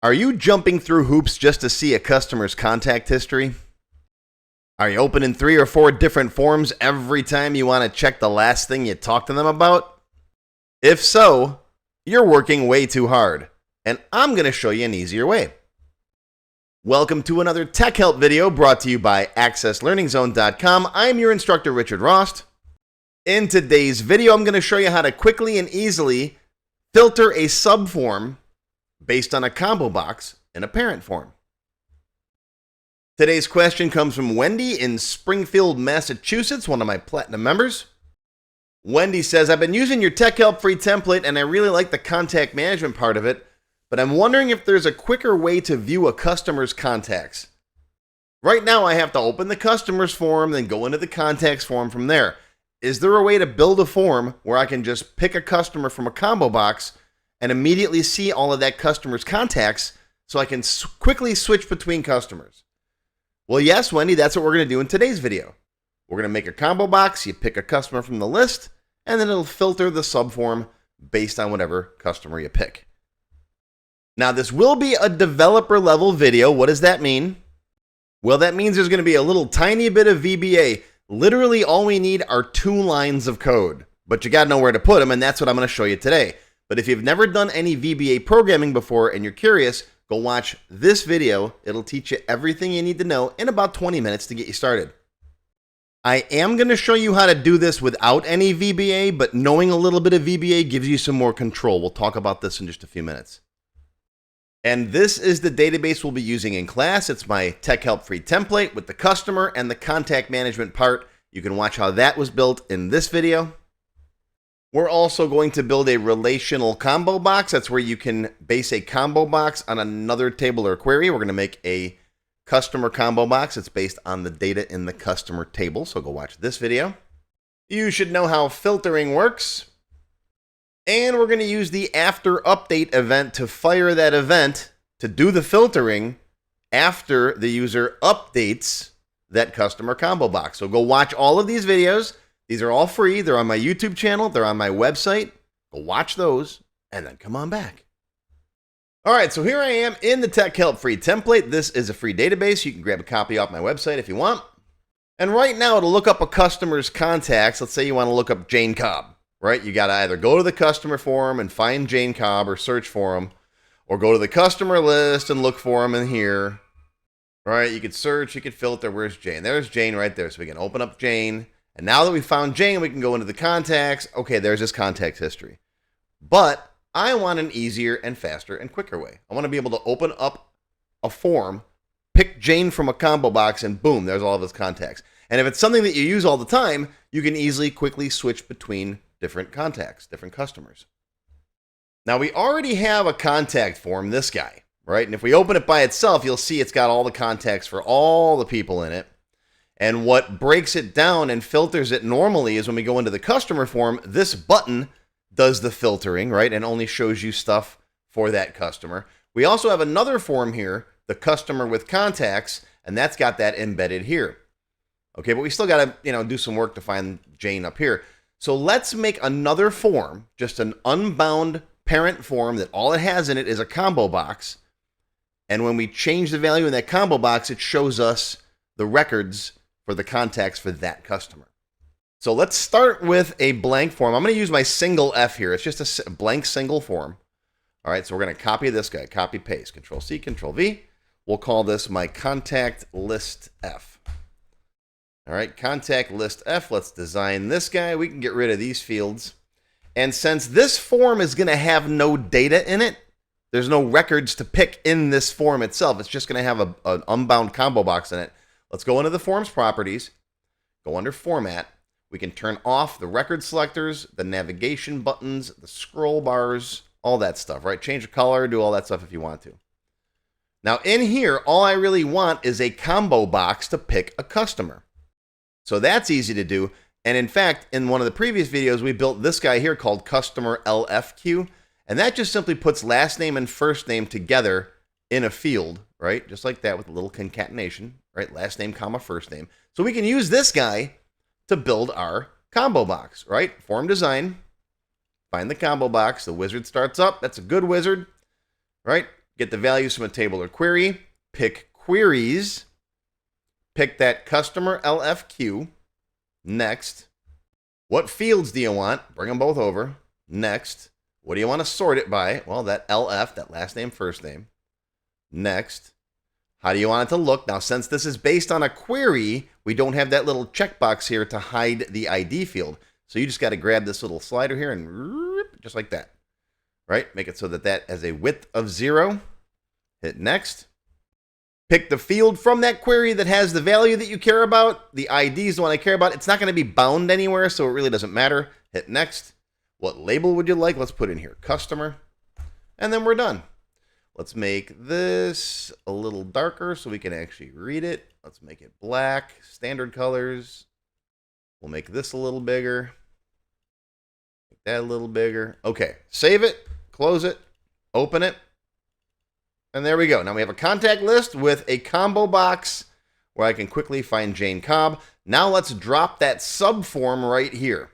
Are you jumping through hoops just to see a customer's contact history? Are you opening 3 or 4 different forms every time you want to check the last thing you talked to them about? If so, you're working way too hard, and I'm going to show you an easier way. Welcome to another TechHelp video brought to you by AccessLearningZone.com. I'm your instructor, Richard Rost. In today's video, I'm going to show you how to quickly and easily filter a subform based on a combo box in a parent form. Today's question comes from Wendy in Springfield, Massachusetts, one of my platinum members. Wendy says, I've been using your TechHelp free template and I really like the contact management part of it, but I'm wondering if there's a quicker way to view a customer's contacts. Right now, I have to open the customer's form, then go into the contacts form from there. Is there a way to build a form where I can just pick a customer from a combo box and immediately see all of that customer's contacts so I can quickly switch between customers? Well, yes, Wendy, that's what we're going to do in today's video. We're going to make a combo box, you pick a customer from the list, and then it'll filter the subform based on whatever customer you pick. Now, this will be a developer level video. What does that mean? Well, that means there's going to be a little tiny bit of VBA. Literally, all we need are 2 lines of code, but you got to know where to put them, and that's what I'm going to show you today. But if you've never done any VBA programming before and you're curious, go watch this video. It'll teach you everything you need to know in about 20 minutes to get you started. I am going to show you how to do this without any VBA, but knowing a little bit of VBA gives you some more control. We'll talk about this in just a few minutes. And this is the database we'll be using in class. It's my TechHelp free template with the customer and the contact management part. You can watch how that was built in this video. We're also going to build a relational combo box. That's where you can base a combo box on another table or query. We're going to make a customer combo box. It's based on the data in the customer table. So go watch this video. You should know how filtering works. And we're going to use the after update event to fire that event to do the filtering after the user updates that customer combo box. So go watch all of these videos. These are all free. They're on my YouTube channel. They're on my website. Go watch those and then come on back. All right, so here I am in the TechHelp free template. This is a free database. You can grab a copy off my website if you want. And right now, to look up a customer's contacts, let's say you want to look up Jane Cobb, right? You got to either go to the customer form and find Jane Cobb or search for him, or go to the customer list and look for him in here, right? You could search, you could filter. Where's Jane? There's Jane right there. So we can open up Jane. And now that we found Jane, we can go into the contacts. Okay, there's his contact history. But I want an easier and faster and quicker way. I want to be able to open up a form, pick Jane from a combo box, and boom, there's all of his contacts. And if it's something that you use all the time, you can easily, quickly switch between different contacts, different customers. Now, we already have a contact form, this guy, right? And if we open it by itself, you'll see it's got all the contacts for all the people in it. And what breaks it down and filters it normally is when we go into the customer form, this button does the filtering, right? And only shows you stuff for that customer. We also have another form here, the customer with contacts, and that's got that embedded here. Okay, but we still got to, do some work to find Jane up here. So let's make another form, just an unbound parent form that all it has in it is a combo box. And when we change the value in that combo box, it shows us the records for the contacts for that customer. So let's start with a blank form. I'm going to use my single F here. It's just a blank single form. All right, so we're going to copy this guy, copy paste, Control C, Control V. We'll call this my contact list F. All right, contact list F. Let's design this guy. We can get rid of these fields. And since this form is going to have no data in it, there's no records to pick in this form itself. It's just going to have an unbound combo box in it. Let's go into the form's properties, go under format. We can turn off the record selectors, the navigation buttons, the scroll bars, all that stuff, right? Change the color, do all that stuff if you want to. Now in here, all I really want is a combo box to pick a customer. So that's easy to do. And in fact, in one of the previous videos, we built this guy here called customer LFQ. And that just simply puts last name and first name together in a field, right? Just like that with a little concatenation, right? Last name, comma, first name. So we can use this guy to build our combo box, right? Form design, find the combo box. The wizard starts up. That's a good wizard, right? get the values from a table or query, pick queries, pick that customer LFQ, next. What fields do you want? Bring them both over. Next. What do you want to sort it by? Well, that LF, that last name, first name. Next. How do you want it to look? Now, since this is based on a query, we don't have that little checkbox here to hide the ID field. So you just got to grab this little slider here and just like that, right? Make it so that that has a width of 0. Hit next. Pick the field from that query that has the value that you care about. The ID is the one I care about. It's not going to be bound anywhere, so it really doesn't matter. Hit next. What label would you like? Let's put in here customer. And then we're done. Let's make this a little darker so we can actually read it. Let's make it black, standard colors. We'll make this a little bigger. Make that a little bigger. Okay, save it, close it, open it. And there we go. Now we have a contact list with a combo box where I can quickly find Jane Cobb. Now let's drop that subform right here.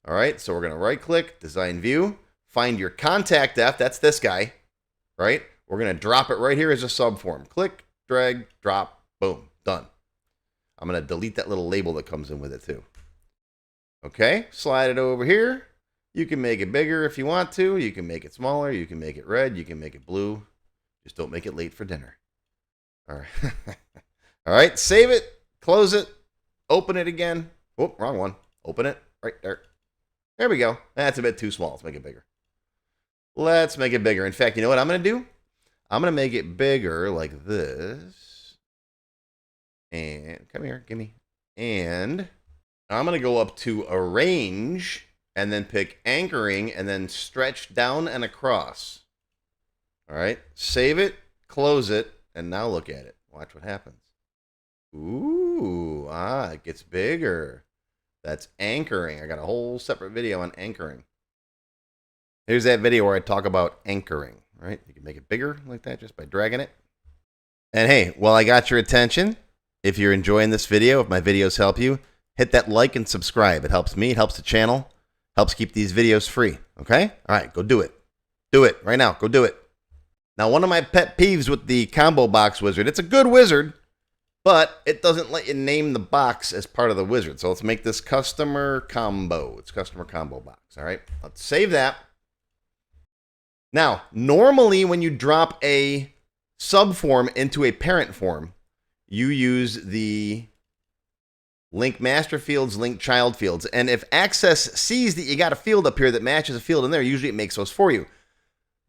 All right, so we're going to right click, design view, find your contact F, that's this guy, right? We're going to drop it right here as a subform. Click, drag, drop, boom, done. I'm going to delete that little label that comes in with it too. Okay, slide it over here. You can make it bigger if you want to. You can make it smaller. You can make it red. You can make it blue. Just don't make it late for dinner. All right. All right, save it, close it, open it again. Oh, wrong one. Open it right there. There we go. That's a bit too small. Let's make it bigger. Let's make it bigger. In fact, you know what I'm going to do? I'm going to make it bigger like this. And come here, give me. And I'm going to go up to arrange and then pick anchoring and then stretch down and across. All right, save it, close it, and now look at it. Watch what happens. Ooh, it gets bigger. That's anchoring. I got a whole separate video on anchoring. Here's that video where I talk about anchoring, right? You can make it bigger like that just by dragging it. And hey, while I got your attention, if you're enjoying this video, if my videos help you, hit that like and subscribe. It helps me, it helps the channel, helps keep these videos free, okay? All right, go do it. Do it right now, go do it. Now, one of my pet peeves with the combo box wizard, it's a good wizard, but it doesn't let you name the box as part of the wizard. So let's make this customer combo. It's customer combo box. All right, let's save that. Now, normally when you drop a subform into a parent form, you use the link master fields, link child fields. And if Access sees that you got a field up here that matches a field in there, usually it makes those for you.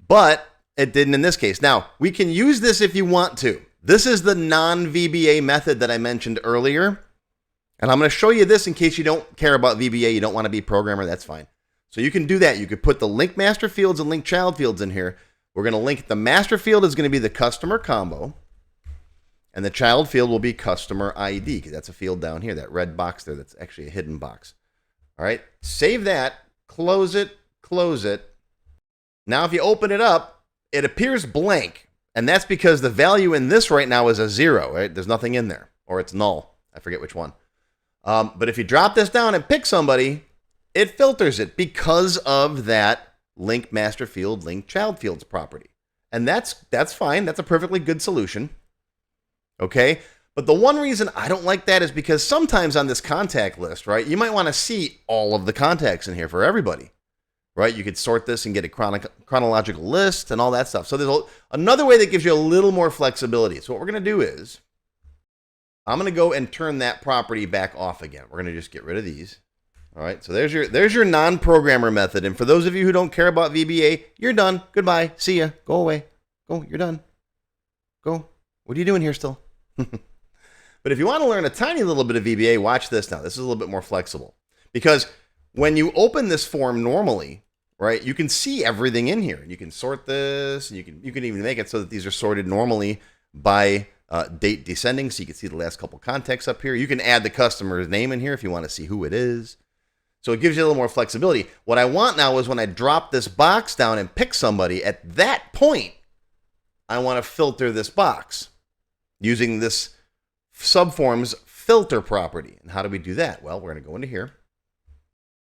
But it didn't in this case. Now, we can use this if you want to. This is the non-VBA method that I mentioned earlier. And I'm going to show you this in case you don't care about VBA, you don't want to be a programmer, that's fine. So you can do that. You could put the link master fields and link child fields in here. We're going to link the master field is going to be the customer combo. And the child field will be customer ID, because that's a field down here, that red box there that's actually a hidden box. All right, save that, close it, close it. Now if you open it up, it appears blank. And that's because the value in this right now is a 0, right? There's nothing in there, or it's null. I forget which one. But if you drop this down and pick somebody, it filters it because of that link master field, link child fields property. And that's fine. That's a perfectly good solution. Okay? But the one reason I don't like that is because sometimes on this contact list, right, you might want to see all of the contacts in here for everybody. Right? You could sort this and get a chronological list and all that stuff. So there's another way that gives you a little more flexibility. So what we're going to do is I'm going to go and turn that property back off again. We're going to just get rid of these. All right. So there's your non-programmer method. And for those of you who don't care about VBA, you're done. Goodbye. See ya. Go away. Go. You're done. Go. What are you doing here still? But if you want to learn a tiny little bit of VBA, watch this now. This is a little bit more flexible. Because when you open this form normally, right, you can see everything in here. You can sort this, and you can even make it so that these are sorted normally by date descending, so you can see the last couple contacts up here. You can add the customer's name in here if you want to see who it is. So it gives you a little more flexibility. What I want now is when I drop this box down and pick somebody, at that point, I want to filter this box using this subform's filter property. And how do we do that? Well, we're going to go into here.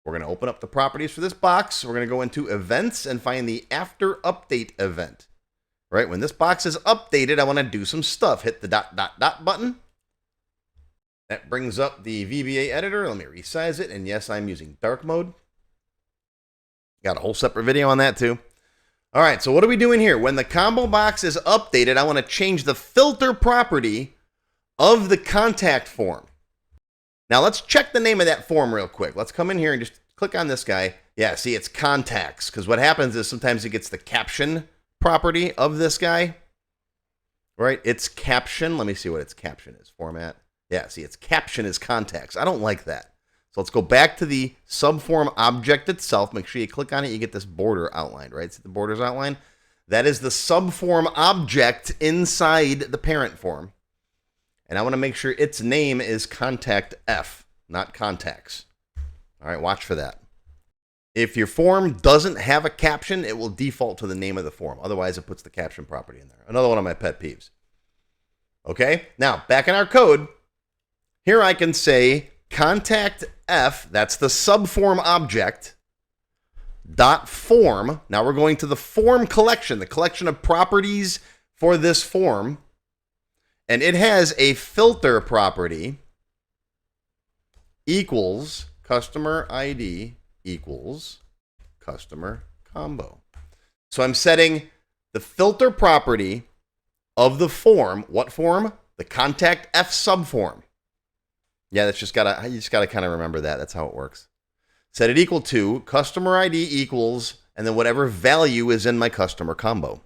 We're going to open up the properties for this box. We're going to go into events and find the after update event, right? When this box is updated, I want to do some stuff. Hit the ... button. That brings up the VBA editor. Let me resize it. And yes, I'm using dark mode. Got a whole separate video on that too. All right, so what are we doing here? When the combo box is updated, I want to change the filter property of the contact form. Now let's check the name of that form real quick. Let's come in here and just click on this guy. Yeah, see, it's contacts, because what happens is sometimes it gets the caption property of this guy, right? Its caption. Let me see what its caption is. Format. Yeah, see, its caption is contacts. I don't like that. So let's go back to the subform object itself. Make sure you click on it. You get this border outlined, right? See the borders outlined? That is the subform object inside the parent form. And I want to make sure its name is contact F, not contacts. All right, watch for that. If your form doesn't have a caption, it will default to the name of the form. Otherwise, it puts the caption property in there. Another one of my pet peeves. Okay, now back in our code, here I can say contact F, that's the subform object, dot form. Now we're going to the form collection, the collection of properties for this form. And it has a filter property equals customer ID equals customer combo. So I'm setting the filter property of the form. What form? The contact F subform. Yeah, you just gotta kind of remember that. That's how it works. Set it equal to customer ID equals, and then whatever value is in my customer combo.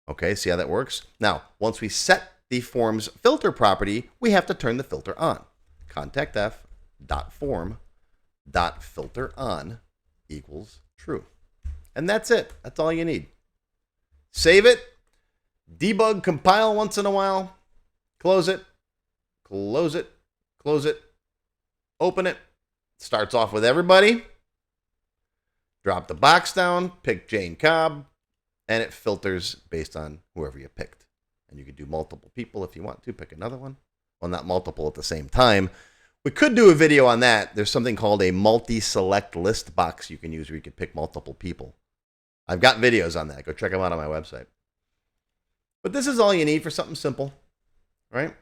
Okay, see how that works? Now, once we set the form's filter property, we have to turn the filter on. Contact F dot form dot filter on equals true. And that's it. That's all you need. Save it. Debug, compile once in a while. Close it. Close it. Close it. Open it. Starts off with everybody. Drop the box down. Pick Jane Cobb. And it filters based on whoever you picked. And you could do multiple people if you want to. Pick another one. Well, not multiple at the same time. We could do a video on that. There's something called a multi-select list box you can use where you can pick multiple people. I've got videos on that. Go check them out on my website. But this is all you need for something simple, right?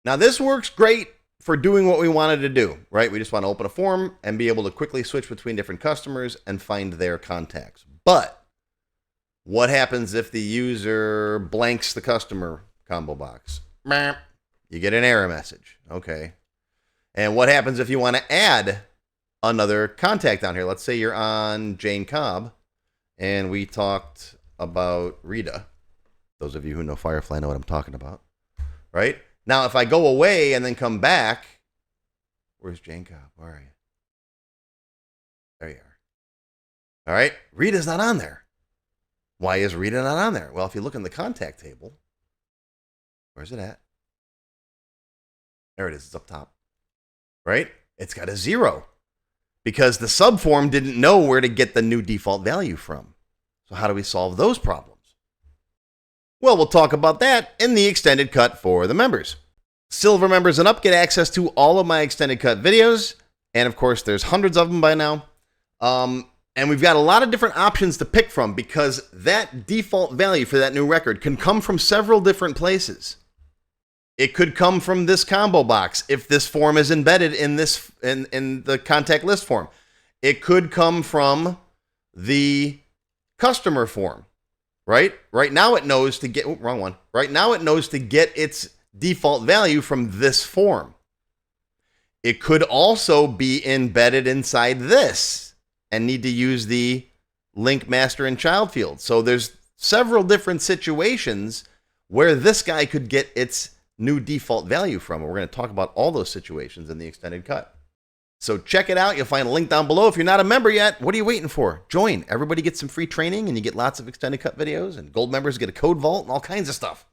Now, this works great for doing what we wanted to do, right? We just want to open a form and be able to quickly switch between different customers and find their contacts. But what happens if the user blanks the customer combo box? You get an error message. Okay. And what happens if you want to add another contact down here? Let's say you're on Jane Cobb and we talked about Rita. Those of you who know Firefly know what I'm talking about, right? Now, if I go away and then come back, where's Jane Cobb? Where are you? There you are. All right. Rita's not on there. Why is Rita not on there? Well, if you look in the contact table, where's it at? There it is. It's up top. Right? It's got a 0 because the subform didn't know where to get the new default value from. So how do we solve those problems? Well, we'll talk about that in the extended cut for the members. Silver members and up get access to all of my extended cut videos. And of course, there's hundreds of them by now. And we've got a lot of different options to pick from because that default value for that new record can come from several different places. It could come from this combo box if this form is embedded in this in the contact list form. It could come from the customer form, right? Right now it knows to get, wrong one. Right now it knows to get its default value from this form. It could also be embedded inside this and need to use the link master and child field. So there's several different situations where this guy could get its new default value from. And we're going to talk about all those situations in the extended cut. So check it out. You'll find a link down below. If you're not a member yet, what are you waiting for? Join. Everybody gets some free training and you get lots of extended cut videos, and gold members get a code vault and all kinds of stuff.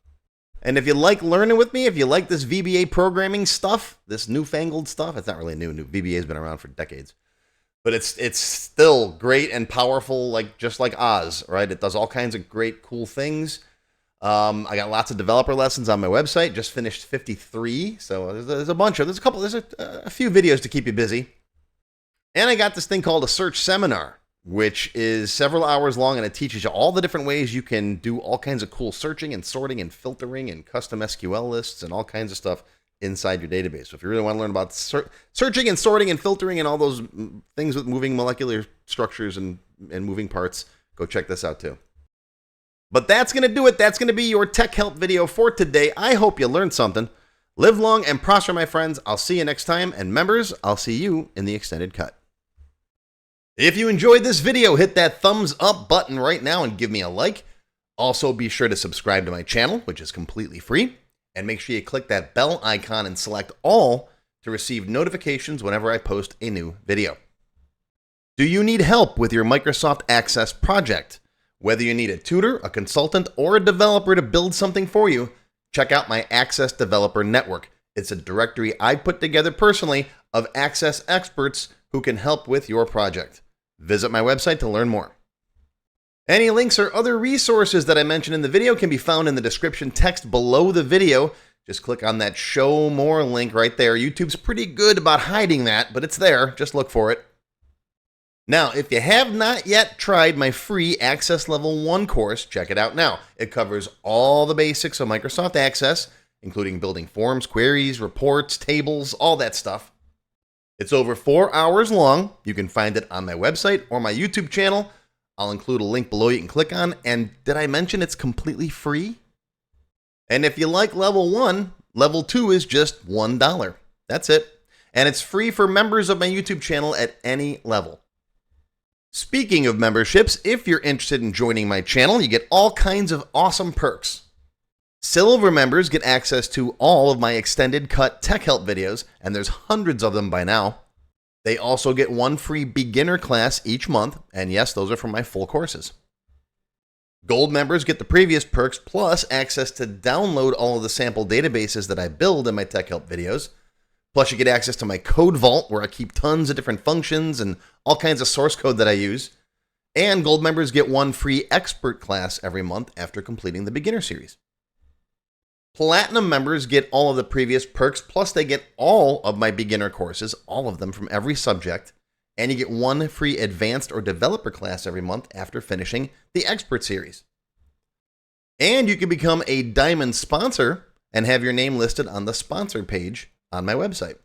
And if you like learning with me, if you like this VBA programming stuff, this newfangled stuff, it's not really new. VBA has been around for decades. But it's still great and powerful, like just like Oz, right? It does all kinds of great, cool things. I got lots of developer lessons on my website. Just finished 53, so there's a few videos to keep you busy. And I got this thing called a search seminar. which is several hours long, and it teaches you all the different ways you can do all kinds of cool searching and sorting and filtering and custom SQL lists and all kinds of stuff inside your database. So if you really want to learn about searching and sorting and filtering and all those things with moving molecular structures and moving parts, go check this out too. But that's going to do it. That's going to be your Tech Help video for today. I hope you learned something. Live long and prosper, my friends. I'll see you next time. And members, I'll see you in the extended cut. If you enjoyed this video, hit that thumbs up button right now and give me a like. Also, be sure to subscribe to my channel, which is completely free. And make sure you click that bell icon and select all to receive notifications whenever I post a new video. Do you need help with your Microsoft Access project? Whether you need a tutor, a consultant, or a developer to build something for you, check out my Access Developer Network. It's a directory I put together personally of Access experts who can help with your project. Visit my website to learn more. Any links or other resources that I mentioned in the video can be found in the description text below the video. Just click on that Show More link right there. YouTube's pretty good about hiding that, but it's there. Just look for it. Now, if you have not yet tried my free Access Level 1 course, check it out now. It covers all the basics of Microsoft Access, including building forms, queries, reports, tables, all that stuff. It's over 4 hours long. You can find it on my website or my YouTube channel. I'll include a link below you can click on. And did I mention it's completely free? And if you like Level 1, Level 2 is just $1. That's it. And it's free for members of my YouTube channel at any level. Speaking of memberships, if you're interested in joining my channel, you get all kinds of awesome perks. Silver members get access to all of my extended cut Tech Help videos, and there's hundreds of them by now. They also get one free beginner class each month, and yes, those are from my full courses. Gold members get the previous perks plus access to download all of the sample databases that I build in my Tech Help videos. Plus, you get access to my code vault where I keep tons of different functions and all kinds of source code that I use. And gold members get one free expert class every month after completing the beginner series. Platinum members get all of the previous perks, plus they get all of my beginner courses, all of them from every subject. And you get one free advanced or developer class every month after finishing the expert series. And you can become a diamond sponsor and have your name listed on the sponsor page on my website.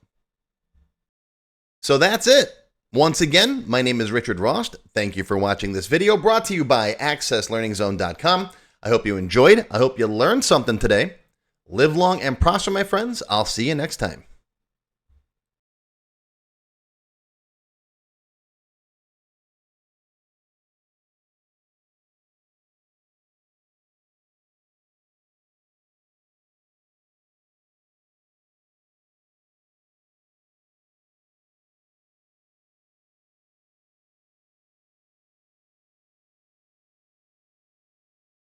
So that's it. Once again, my name is Richard Rost. Thank you for watching this video brought to you by AccessLearningZone.com. I hope you enjoyed. I hope you learned something today. Live long and prosper, my friends. I'll see you next time.